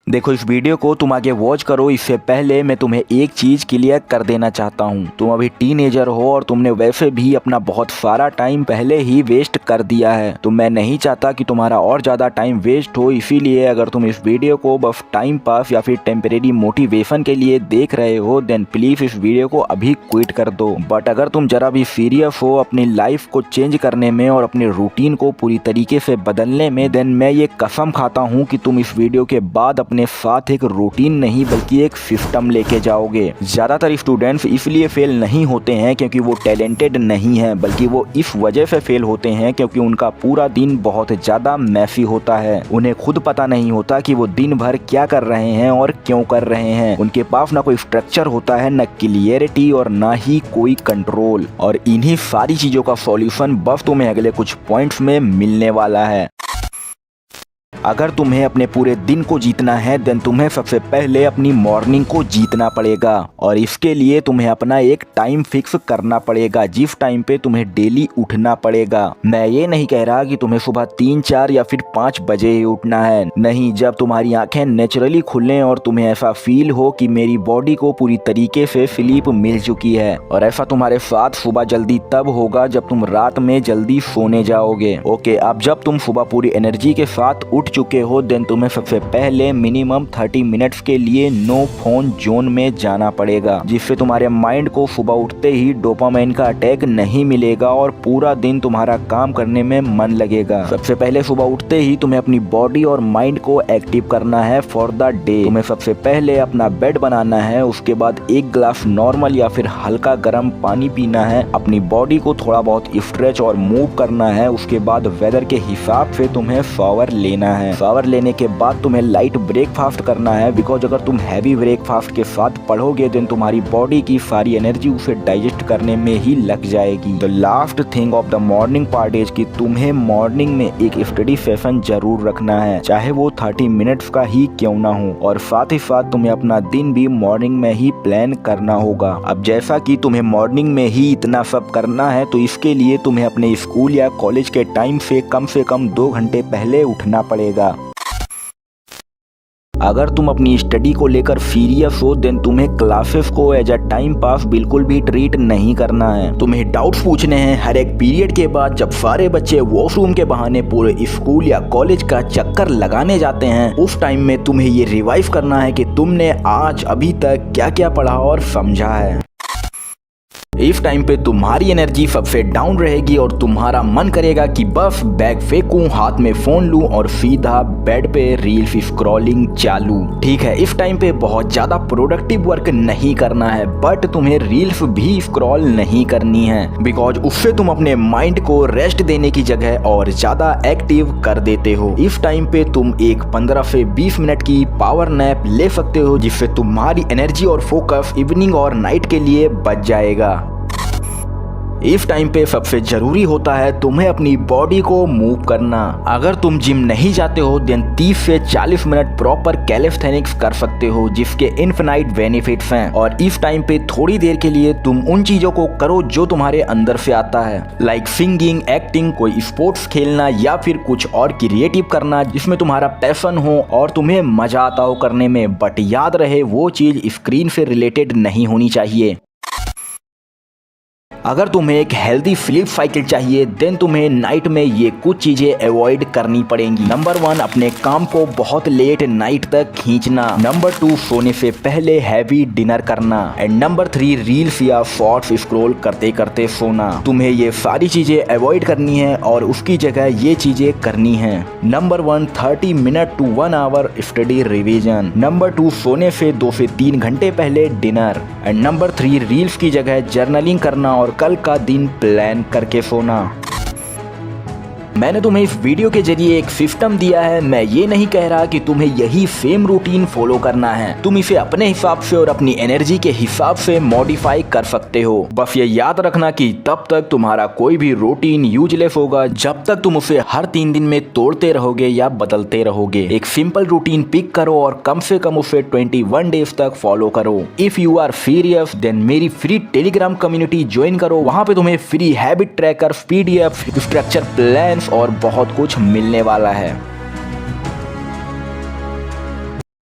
देखो, इस वीडियो को तुम आगे वॉच करो, इससे पहले मैं तुम्हें एक चीज़ क्लियर कर देना चाहता हूँ। तुम अभी टीनेजर हो और तुमने वैसे भी अपना बहुत सारा टाइम पहले ही वेस्ट कर दिया है। तो मैं नहीं चाहता कि तुम्हारा और ज़्यादा टाइम वेस्ट हो, इसीलिए अगर तुम इस वीडियो को बस टाइम पास या फिर टेम्परेरी मोटिवेशन के लिए देख रहे हो देन प्लीज़ इस वीडियो को अभी क्विट कर दो। बट अगर तुम जरा भी सीरियस हो अपनी लाइफ को चेंज करने में और अपने रूटीन को पूरी तरीके से बदलने में, देन मैं ये कसम खाता हूँ कि तुम इस वीडियो के बाद अपने साथ एक रूटीन नहीं बल्कि एक सिस्टम लेके जाओगे। ज्यादातर स्टूडेंट्स इसलिए फेल नहीं होते हैं क्योंकि वो टैलेंटेड नहीं है, बल्कि वो इस वजह से फेल होते हैं क्योंकि उनका पूरा दिन बहुत ज्यादा मैसी होता है। उन्हें खुद पता नहीं होता कि वो दिन भर क्या कर रहे हैं और क्यों कर रहे हैं। उनके पास ना कोई स्ट्रक्चर होता है, न क्लियरिटी और ना ही कोई कंट्रोल। और इन्हीं सारी चीजों का सॉल्यूशन बस तुम्हें अगले कुछ पॉइंट्स में मिलने वाला है। अगर तुम्हें अपने पूरे दिन को जीतना है देन तुम्हें सबसे पहले अपनी मॉर्निंग को जीतना पड़ेगा और इसके लिए तुम्हें अपना एक टाइम फिक्स करना पड़ेगा जिस टाइम पे तुम्हें डेली उठना पड़ेगा। मैं ये नहीं कह रहा कि तुम्हें सुबह 3, 4 या फिर 5 बजे ही उठना है। नहीं, जब तुम्हारी आंखें नेचुरली खुलें और तुम्हें ऐसा फील हो कि मेरी बॉडी को पूरी तरीके से स्लीप मिल चुकी है। और ऐसा तुम्हारे साथ सुबह जल्दी तब होगा जब तुम रात में जल्दी सोने जाओगे। ओके, अब जब तुम सुबह पूरी एनर्जी के साथ उठ चुके हो देन तुम्हें सबसे पहले मिनिमम 30 मिनट्स के लिए नो फोन जोन में जाना पड़ेगा, जिससे तुम्हारे माइंड को सुबह उठते ही डोपामाइन का अटैक नहीं मिलेगा और पूरा दिन तुम्हारा काम करने में मन लगेगा। सबसे पहले सुबह उठते ही तुम्हें अपनी बॉडी और माइंड को एक्टिव करना है फॉर द डे। तुम्हें सबसे पहले अपना बेड बनाना है, उसके बाद 1 ग्लास नॉर्मल या फिर हल्का गर्म पानी पीना है, अपनी बॉडी को थोड़ा बहुत स्ट्रेच और मूव करना है, उसके बाद वेदर के हिसाब से तुम्हें शावर लेना है। शावर लेने के बाद तुम्हें लाइट ब्रेकफास्ट करना है, बिकॉज अगर तुम हैवी ब्रेकफास्ट के साथ पढ़ोगे देन तुम्हारी बॉडी की सारी एनर्जी उसे डाइजेस्ट करने में ही लग जाएगी। The last thing of the morning part is कि तुम्हें मॉर्निंग में एक स्टडी सेशन जरूर रखना है, चाहे वो 30 मिनट्स का ही क्यों ना हो। और साथ ही साथ तुम्हें अपना दिन भी मॉर्निंग में ही प्लान करना होगा। अब जैसा कि तुम्हें मॉर्निंग में ही इतना सब करना है तो इसके लिए तुम्हें अपने स्कूल या कॉलेज के टाइम से कम 2 घंटे पहले उठना पड़ेगा। अगर तुम अपनी स्टडी को लेकर सीरियस हो देन तुम्हें क्लासेस को एज अ टाइम पास बिल्कुल भी ट्रीट नहीं करना है। तुम्हें डाउट्स पूछने हैं हर एक पीरियड के बाद। जब सारे बच्चे वॉशरूम के बहाने पूरे स्कूल या कॉलेज का चक्कर लगाने जाते हैं, उस टाइम में तुम्हें ये रिवाइज करना है कि तुमने आज अभी तक क्या क्या पढ़ा और समझा है। इस टाइम पे तुम्हारी एनर्जी सबसे डाउन रहेगी और तुम्हारा मन करेगा कि बस बैग फेंकूं, हाथ में फोन लूं और सीधा बेड पे रील्स स्क्रॉलिंग चालू। ठीक है, इस टाइम पे बहुत ज्यादा प्रोडक्टिव वर्क नहीं करना है, बट तुम्हें रील्स भी स्क्रॉल नहीं करनी है, बिकॉज उससे तुम अपने माइंड को रेस्ट देने की जगह और ज्यादा एक्टिव कर देते हो। इस टाइम पे तुम एक 15 से 20 मिनट की पावर नैप ले सकते हो, जिससे तुम्हारी एनर्जी और फोकस इवनिंग और नाइट के लिए बच जाएगा। इस टाइम पे सबसे जरूरी होता है तुम्हें अपनी बॉडी को मूव करना। अगर तुम जिम नहीं जाते हो देन 30 से 40 मिनट प्रॉपर कैलिस्थेनिक्स कर सकते हो, जिसके इनफिनाइट बेनिफिट्स हैं। और इस टाइम पे थोड़ी देर के लिए तुम उन चीजों को करो जो तुम्हारे अंदर से आता है, लाइक सिंगिंग, एक्टिंग, कोई स्पोर्ट्स खेलना या फिर कुछ और क्रिएटिव करना जिसमें तुम्हारा पैशन हो और तुम्हें मजा आता हो करने में। बट याद रहे वो चीज स्क्रीन से रिलेटेड नहीं होनी चाहिए। अगर तुम्हें एक हेल्दी स्लीप साइकिल चाहिए देन तुम्हें नाइट में ये कुछ चीजें अवॉइड करनी पड़ेंगी। नंबर 1, अपने काम को बहुत लेट नाइट तक खींचना। नंबर 2, सोने से पहले हैवी डिनर करना। एंड नंबर 3, रील्स या शॉर्ट्स स्क्रॉल करते करते सोना। तुम्हें ये सारी चीजें अवॉइड करनी है और उसकी जगह ये चीजें करनी है। Number 1, 30 minute to 1 hour study revision. Number 2, सोने से 2 से 3 घंटे पहले डिनर। एंड नंबर 3, रील्स की जगह जर्नलिंग करना और कल का दिन प्लान करके सोना। मैंने तुम्हें इस वीडियो के जरिए एक सिस्टम दिया है। मैं ये नहीं कह रहा कि तुम्हें यही सेम रूटीन फॉलो करना है। तुम इसे अपने हिसाब से और अपनी एनर्जी के हिसाब से मॉडिफाई कर सकते हो। बस ये याद रखना कि तब तक तुम्हारा कोई भी रूटीन यूजलेस होगा जब तक तुम उसे हर 3 दिन में तोड़ते रहोगे या बदलते रहोगे। एक सिंपल रूटीन पिक करो और कम से कम उसे 21 डेज तक फॉलो करो। If you are serious then मेरी फ्री टेलीग्राम कम्युनिटी ज्वाइन करो। वहाँ पे तुम्हें free habit tracker, PDF, structure plan और बहुत कुछ मिलने वाला है।